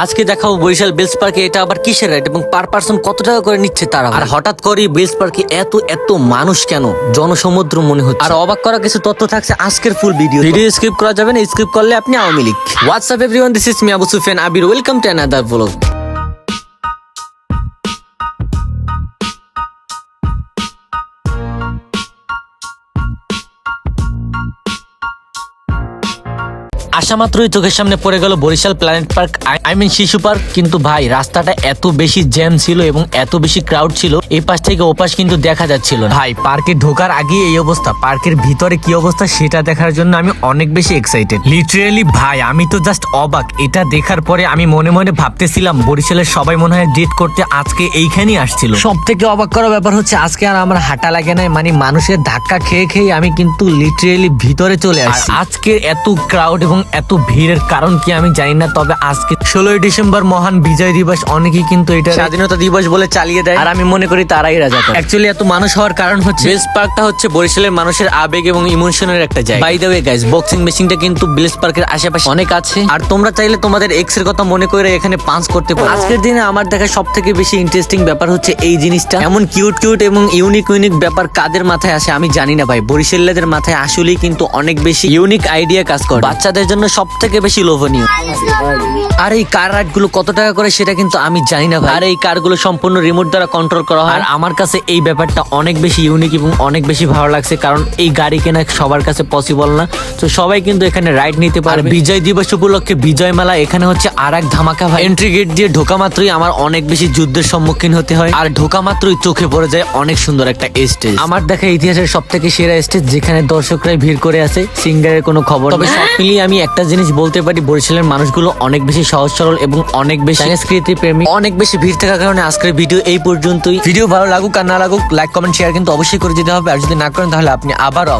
আজকে দেখাবো বরিশাল বেলস পার্কে এটা আবার কিসের রাইড এবং পার পার্সন কত টাকা করে নিচ্ছে তারা। আর হঠাৎ করে বেলস পার্কে এত এত মানুষ কেন, জনসমুদ্র মনে হচ্ছে। আর অবাক করা কিছু তথ্য থাকছে আজকের ফুল ভিডিও স্কিপ করা যাবে না, স্কিপ করলে আপনি Awami League. What's up everyone, this is me Abu Sufiyan Abir, welcome to another blog. আসা মাত্রই চোখের সামনে পড়ে গেল Barishal planet park, I mean Shishu park. কিন্তু ভাই রাস্তাটা এত বেশি জ্যাম ছিল এবং এত বেশি ক্রাউড ছিল, এই পাশ থেকে ওপাশ কিন্তু দেখা যাচ্ছিল না। ভাই পার্কে ঢোকার আগে এই অবস্থা, পার্কের ভিতরে কি অবস্থা সেটা দেখার জন্য আমি অনেক বেশি এক্সাইটেড। লিটারেলি ভাই আমি তো জাস্ট অবাক। এটা দেখার পরে আমি মনে মনে ভাবতেছিলাম বরিশালের সবাই মনে হয় ডেট করতে আজকে এইখানেই আসছিল। সব থেকে অবাক করা ব্যাপার হচ্ছে আজকে আর আমার হাঁটা লাগে নাই, মানে মানুষের ধাক্কা খেয়ে খেয়ে আমি কিন্তু লিটারেলি ভিতরে চলে আসছি। আজকে এত ক্রাউড এবং এত ভিড়ের কারণ কি আমি জানি না, তবে আজকে 16ই ডিসেম্বর মহান বিজয় দিবস, অনেকেই কিন্তু এটা স্বাধীনতা দিবস বলে চালিয়ে দেয়, আর আমি মনে করি তারাই রাজাকার। অ্যাকচুয়ালি এত মানুষ হওয়ার কারণ হচ্ছে বেলস পার্কটা হচ্ছে বরিশালের মানুষের আবেগ এবং ইমোশনের একটা জায়গা। By the way guys, boxing মেশিনটা কিন্তু বেলস পার্কের আশেপাশে অনেক আছে, আর তোমরা চাইলে তোমাদের এক্স এর কথা মনে করে এখানে পাঞ্চ করতে পারো। আজকের দিনে আমার দেখা সব থেকে বেশি ইন্টারেস্টিং ব্যাপার হচ্ছে এই জিনিসটা। এমন কিউট কিউট এবং ইউনিক ইউনিক ব্যাপার কাদের মাথায় আসে আমি জানি না ভাই, বরিশালীদের মাথায় আসলেই কিন্তু অনেক বেশি ইউনিক আইডিয়া কাজ করে, বাচ্চাদের জন্য সব থেকে বেশি লোভনীয়। আর এই কার রাইড গুলো কত টাকা করে সেটা কিন্তু আমি জানি না ভাই, আর এই কার গুলো সম্পূর্ণ রিমোট দ্বারা কন্ট্রোল করা হয়। আর আমার কাছে এই ব্যাপারটা অনেক বেশি ইউনিক এবং অনেক বেশি ভালো লাগছে, কারণ এই গাড়ি কেনা সবার কাছে পসিবল না, তো সবাই কিন্তু এখানে রাইড নিতে পারে। বিজয় দিবস উপলক্ষে বিজয় মেলা এখানে হচ্ছে আর এক ধামাকা ভাই। এন্ট্রি গেট দিয়ে ঢোকা মাত্রই আমার অনেক বেশি যুদ্ধের সম্মুখীন হতে হয়, আর ঢোকা মাত্রই চোখে পড়ে যায় অনেক সুন্দর একটা স্টেজ। আমার দেখা ইতিহাসের সব থেকে সেরা স্টেজ, যেখানে দর্শকরাই ভিড় করে আছে, সিঙ্গারের কোনো খবর। তবে সব মিলিয়ে আমি একটা জিনিস বলতে পারি, বরিশালের মানুষগুলো অনেক বেশি সহজ সরল এবং অনেক বেশি সংস্কৃতি প্রেমী। অনেক বেশি ভিড় থাকার কারণে আজকের ভিডিও এই পর্যন্তই। ভিডিও ভালো লাগুক আর না লাগুক, লাইক কমেন্ট শেয়ার কিন্তু অবশ্যই করে দিতে হবে, আর যদি না করেন তাহলে আপনি আবারও